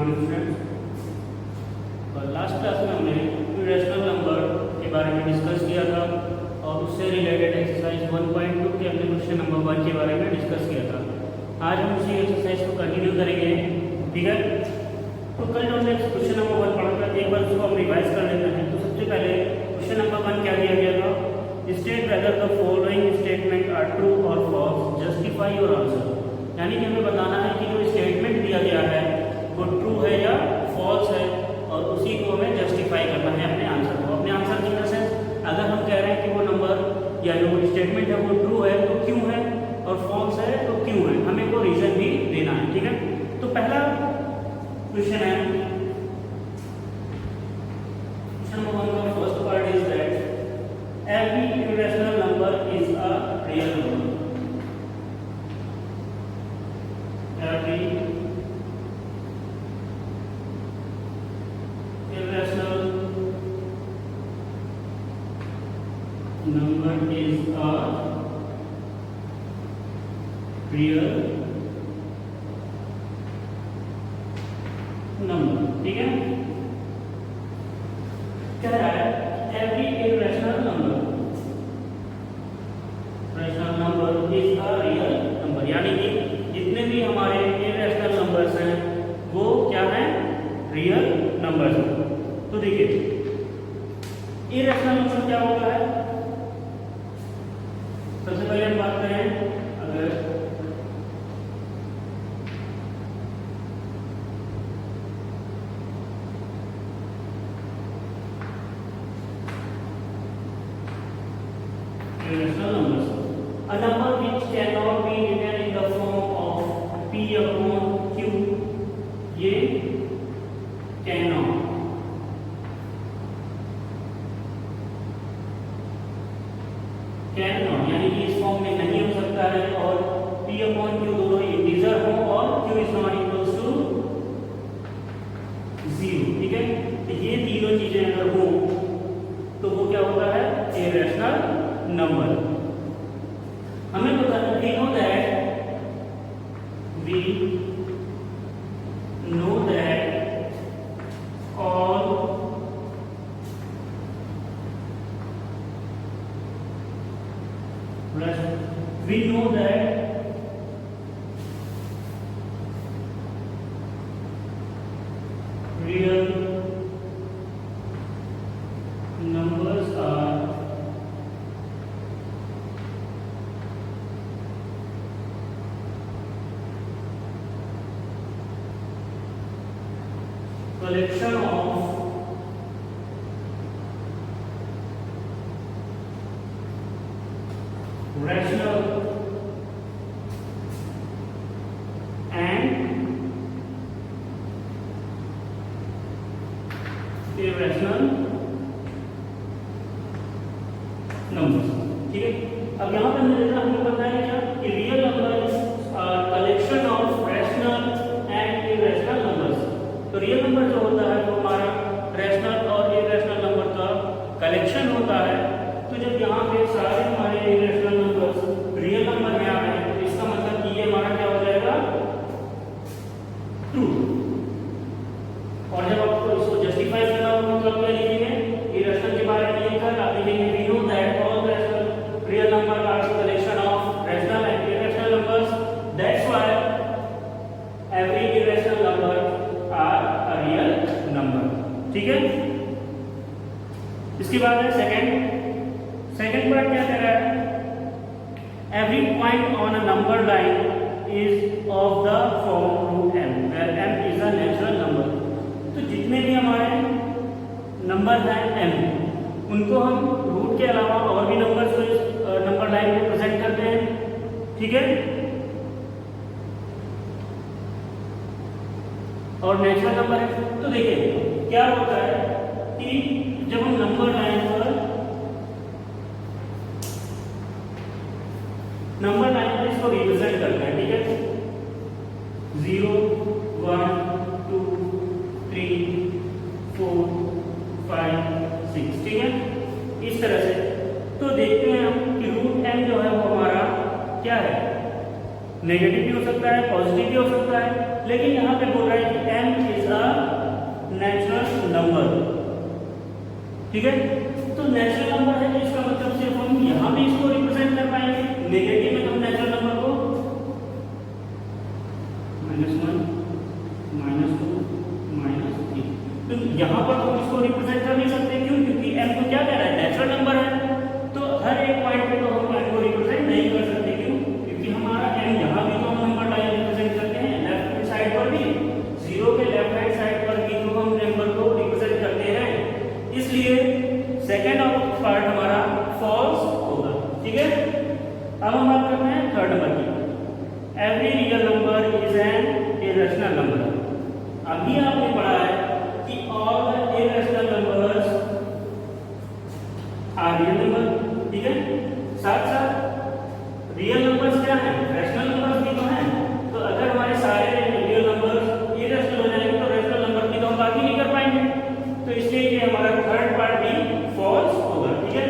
Morning students. और last class में हमने इरेशनल नंबर के बारे में डिस्कस किया था और उससे रिलेटेड एक्सरसाइज 1.2 के हमने क्वेश्चन नंबर 1 के बारे में डिस्कस किया था। आज हम उसी एक्सरसाइज को कंटिन्यू करेंगे, ठीक है। तो कल जो हमने क्वेश्चन नंबर 1 पढ़ा था, एक बार उसको हम रिवाइज कर लेते हैं। तो सबसे पहले क्वेश्चन नंबर 1 क्या दिया गया था? State whether the following statements are true और फॉल्स, जस्टिफाई योर आंसर। यानी कि हमें बताना है कि जो स्टेटमेंट दिया गया है वो ट्रू है या फॉल्स है, और उसी को हमें जस्टिफाई करना है अपने आंसर को। अपने आंसर की तरह से अगर हम कह रहे हैं कि वो नंबर या जो स्टेटमेंट है वो ट्रू है तो क्यों है, और फॉल्स है तो क्यों है, हमें को रीजन भी देना है, ठीक है। तो पहला क्वेश्चन है, क्वेश्चन नंबर 1 का first part is that every irrational number is a real number. Every irrational number is a real number, ठीक है। कह रहा है every irrational number is a real number, यानी कि जितने भी हमारे irrational numbers हैं वो क्या हैं? रियल नंबर्स हैं। तो देखिए irrational number क्या होता है? सबसे पहले हम बात करें, अगर irrational numbers, a number which cannot be written in the form of p upon q, ये cannot यानी कि इस फॉर्म में नहीं हो सकता है, और p upon q दोनों इंटीजर हो और q is not equals to 0, ठीक है। तो ये तीनों चीजें अगर हो तो वो क्या होता है? Irrational number. हमें पता है we know that all we know that real numbers are collection of rational and irrational numbers, ठीक है। अब यहाँ पे हमें पता है क्या कि real numbers are collection of rational and irrational numbers. तो रियल नंबर जो होता है वो हमारा रैशनल और इरेशनल नंबर का कलेक्शन होता है। तो जब यहाँ पे सारे हमारे इरेशनल नंबर्स रियल नंबर में आ रहे हैं तो इसका मतलब कि ये हमारा क्या हो जाएगा? ट्रू। और जब आपको इसको जस्टिफाई करना होगा तो आप क्या लिखेंगे? इरेशनल के बारे में लिखकर आप लिखेंगे we know that all rational real number are collection of rational and irrational numbers, that's why every irrational number are a real number, ठीक है। इसके बाद है सेकंड पार्ट क्या कह रहा है? Every point on a number line is of the form root m, where m is a natural number. तो जितने भी हमारे नंबर हैं m, उनको हम रूट के अलावा और भी नंबर्स को इस नंबर लाइन में प्रेजेंट करते हैं, ठीक है। और नेचुरल नंबर है। तो देखिए क्या होता है कि जब हम नंबर लाइन पर इसको रिप्रेजेंट करते हैं, ठीक है। 0 1 2 3 4 5 6, ठीक है, इस तरह से। तो देखते हैं हम कि रूट m जो है वो हमारा क्या है, नेगेटिव भी हो सकता है, पॉजिटिव भी हो सकता है, लेकिन यहाँ पे बोल रहा है कि m इज अ नंबर, ठीक है। तो नेचुरल नंबर है तो इसका मतलब सिर्फ हम यहाँ भी इसको रिप्रेजेंट कर पाएंगे। नेगेटिव में तो हम नेचुरल नंबर को -1, -2, -3, तो यहाँ पर हम इसको रिप्रेजेंट कर नहीं सकते। क्यों? क्योंकि m तो क्या कह रहा है, नेचुरल नंबर है, तो हर एक पॉइंट पे तो हम m को रिप्रेजेंट नहीं कर सकते। क्यों? क्योंकि हमारा m यहाँ भी तो हम नंबर लाइन रिप्रेजेंट करते हैं, लेफ्ट हैंड साइड पर भी, 0 के लेफ्ट हैंड साइड पर भी तो हम नंबर को रिप्रेजेंट करते हैं, इसलिए सेकेंड पार्ट हमारा फॉल्स होगा, ठीक है। अब हम बात करते हैं थर्ड नंबर की। Every real number is an irrational number. अभी आपने पढ़ा है कि all the irrational numbers are real number, ठीक है। साथ साथ रियल नंबर्स क्या है, रैशनल नंबर्स भी तो हैं। तो अगर हमारे सारे रियल नंबर्स इरेशनल हो जाएंगे तो रैशनल नंबर की तो हम बात ही नहीं कर पाएंगे। तो इसलिए ये हमारा थर्ड पार्ट भी फॉल्स होगा, ठीक है।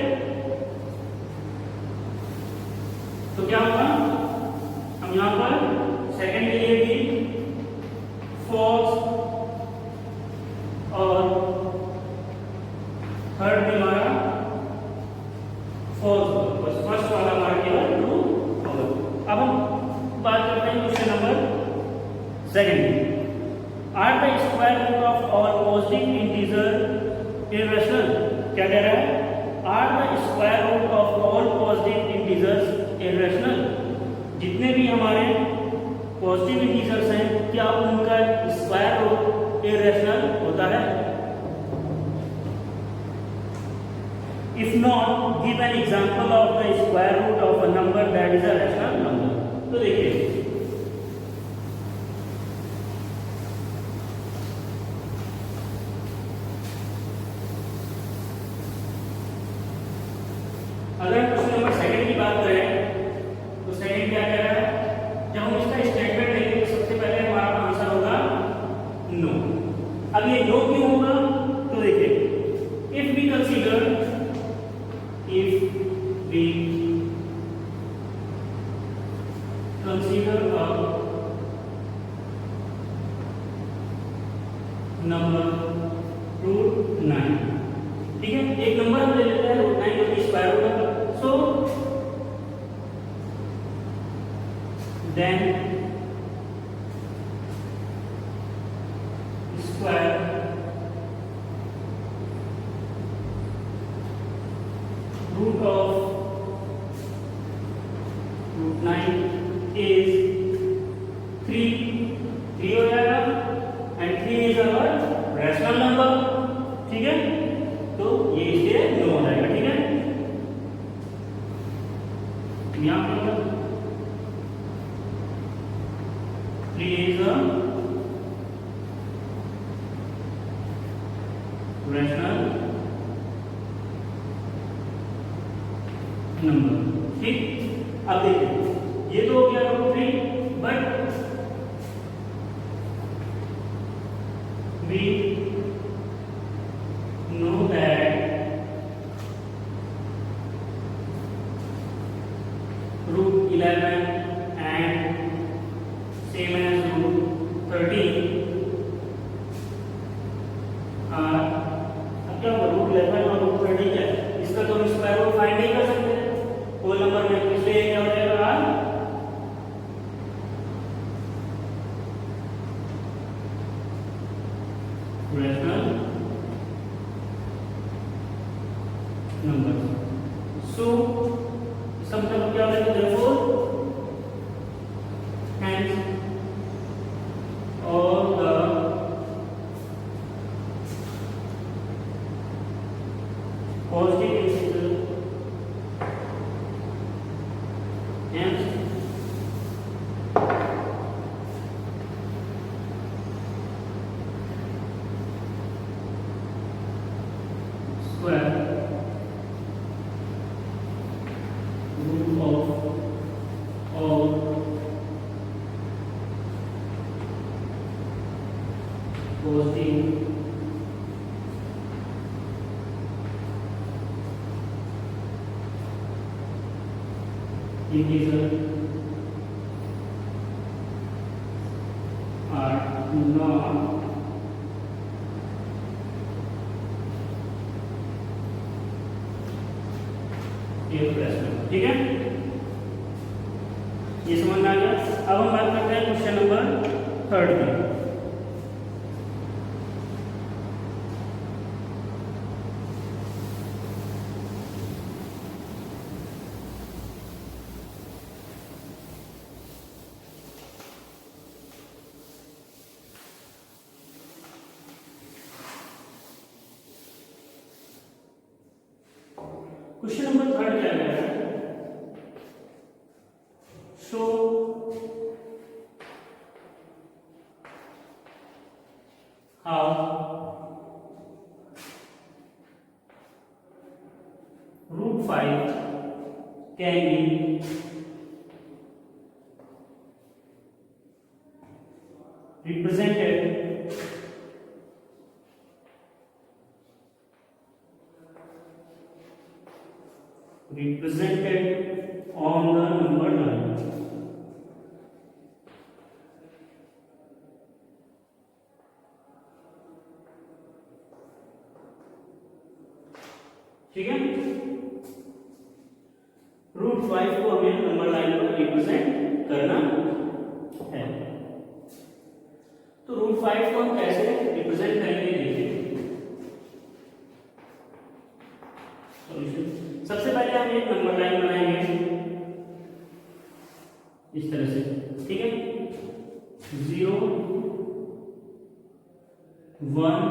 तो क्या होगा, हम यहाँ पर सेकंड के लिए भी फॉल्स और थर्ड भी हमारा फॉल्स होगा, बस फर्स्ट वाला हमारा केवल ट्रू होगा। अब हम बात करते हैं question number second. Are the square root of all positive integer irrational. क्या कह रहा है, are the square root of all positive integers irrational. जितने भी हमारे पॉजिटिव इंटीजर्स हैं, क्या उनका स्क्वायर रूट इरेशनल होता है? If not, give an example of the square root of a number that is a rational number. तो देखिए, अगर क्वेश्चन नंबर सेकंड की बात करें तो सेकंड क्या कह रहा है, जब हम इसका स्टेटमेंट देखेंगे तो सबसे पहले हमारा आंसर होगा नो। अब ये नो क्यों होगा, तो देखिए, if we consider a number root 9, ठीक है। एक नंबर हम ले लेते हैं रूट 9 जो कि स्क्वायर रूट है। So then square root of root 9 is 3 हो जाएगा, and 3 is our rational number, ठीक है। तो ये इसलिए नो हो जाएगा, ठीक है। यहां पर 3 इज अ रैशनल नंबर, ठीक। अब देखिए, ये तो हो गया root 3, but we know that root 11 and same as root 13 are, अब क्या होगा, रूट 11 और रूट 13 क्या है, इसका तो हम स्क्वायर रूट फाइंड नहीं कर सकते होल नंबर में, इसलिए क्या हो जाएगा रैशनल नंबर। सो इसका मतलब क्या हो जाएगा, therefore hence all the positive integers hence square root of all positive integers are not एक फ्रैक्शन, ठीक है, ये समझ में आ गया। अब हम बात करते हैं क्वेश्चन नंबर 3 की। क्वेश्चन नंबर 3 क्या है? Show how √5 can be represented on the number line. ठीक है, √5 को हमें नंबर लाइन पर रिप्रेजेंट करना है। तो √5 को हम कैसे रिप्रेजेंट करेंगे, देखिए सॉल्यूशन। सबसे पहले हम एक नंबर लाइन बनाएंगे इस तरह से, ठीक है, 0 1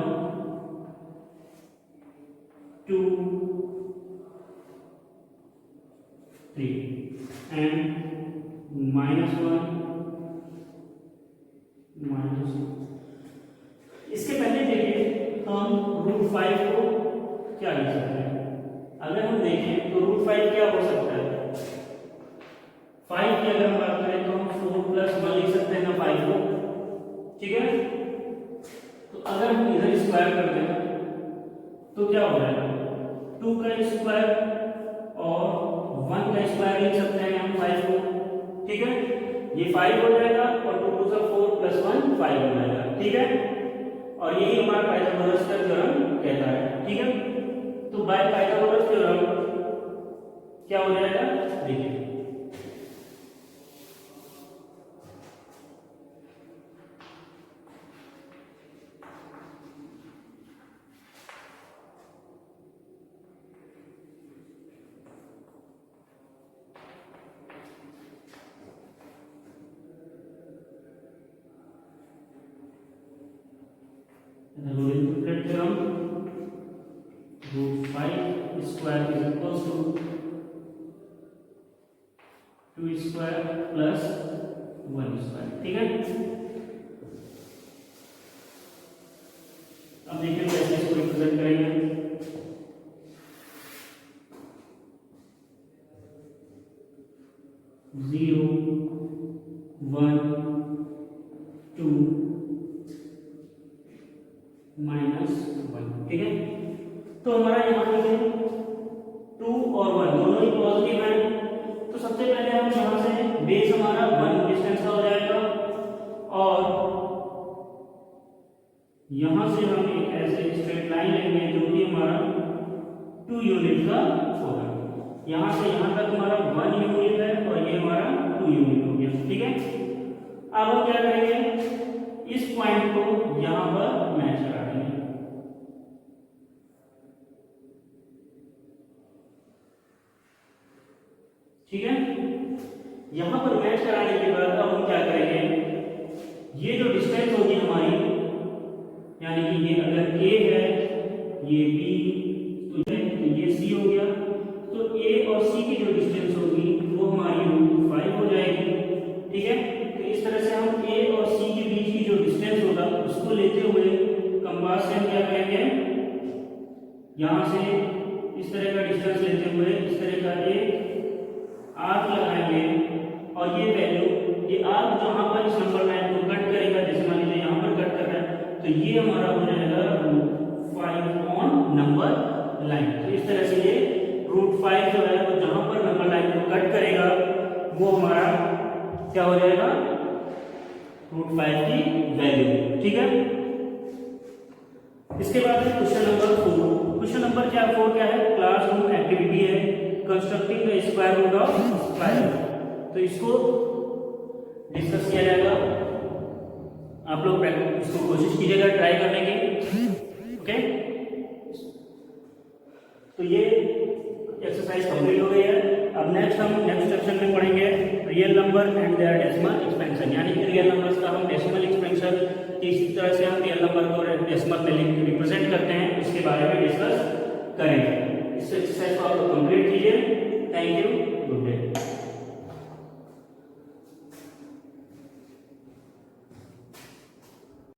2 3 and -1 -2। इसके पहले देखिए हम √5 को क्या लिख सकते हैं। अगर हम देखें तो √5 क्या हो सकता है, 5 की अगर हम बात करें तो हम 4 + 1 लिख सकते हैं ना 5 को, ठीक है। तो अगर हम इधर स्क्वायर कर दें तो क्या हो जाएगा, 2 का स्क्वायर और 1 का स्क्वायर लिख सकते हैं हम 5 को, ठीक है। ये 5 हो जाएगा और 2 × 4 + 1 5 हो जाएगा, ठीक है। और यही हमारा पाइथागोरस का थ्योरम कहता है, ठीक है। तो बाय पाइथागोरस थ्योरम क्या हो जाएगा, देखिए theorem, √5 square is equals to 2 square plus 1 square, ठीक है। अब देखिए कैसे इसको रिप्रेजेंट करेंगे। 0 1 2 -1, ठीक है। तो हमारा यहाँ पे 2 और 1 दोनों ही पॉजिटिव हैं। तो सबसे पहले हम यहाँ से बेस हमारा 1 डिस्टेंस का हो जाएगा और यहाँ से हम एक ऐसे स्ट्रेट लाइन लेंगे जो कि हमारा 2 यूनिट का होगा। यहाँ से यहाँ तक हमारा 1 यूनिट है और ये हमारा 2 यूनिट हो गया, ठीक है। अब हम क्या करेंगे, इस पॉइंट को यहाँ पर मैच करा देंगे, ठीक है। यहां पर मैच कराने के बाद अब हम क्या करेंगे, ये जो डिस्टेंस होगी हमारी, यानी कि ये अगर A है, ये B, तो ये C हो गया, तो A और C की जो डिस्टेंस होगी वो हमारी √5 हो जाएगी, ठीक है। तो इस तरह से हम A और C के बीच की जो डिस्टेंस होगा उसको लेते हुए कंपास से हम क्या करेंगे, यहां से इस तरह का डिस्टेंस लेते हुए इस तरह का एक आर्क लगाएंगे और ये वैल्यू, ये आर्क जहां पर इस नंबर लाइन को कट करेगा, जैसे मान लीजिए यहां पर कट कर रहा है, तो ये हमारा हो जाएगा √5 ऑन नंबर लाइन। तो इस तरह से ये √5 जो है वो जहां पर नंबर लाइन को कट करेगा वो हमारा क्या हो जाएगा, √5 की वैल्यू, ठीक है। इसके बाद क्वेश्चन नंबर 4। क्वेश्चन नंबर 4 क्या है, क्लासरूम एक्टिविटी है। Constructing the square root of square. तो इसको डिस्कस किया जाएगा, आप लोग इसको कोशिश कीजिएगा ट्राई करने की। ओके, तो ये एक्सरसाइज कंप्लीट हो गई है। अब हम नेक्स्ट सेक्शन में पढ़ेंगे real number and their decimal expansion, यानी कि रियल नंबर्स का हम डेसिमल एक्सपेंशन किस तरह से हम रियल नंबर को डेसिमल में रिप्रेजेंट करते हैं इसके बारे में डिस्कस करेंगे। इस एक्सरसाइज को आप लोग कंप्लीट कीजिए। Thank you, good day.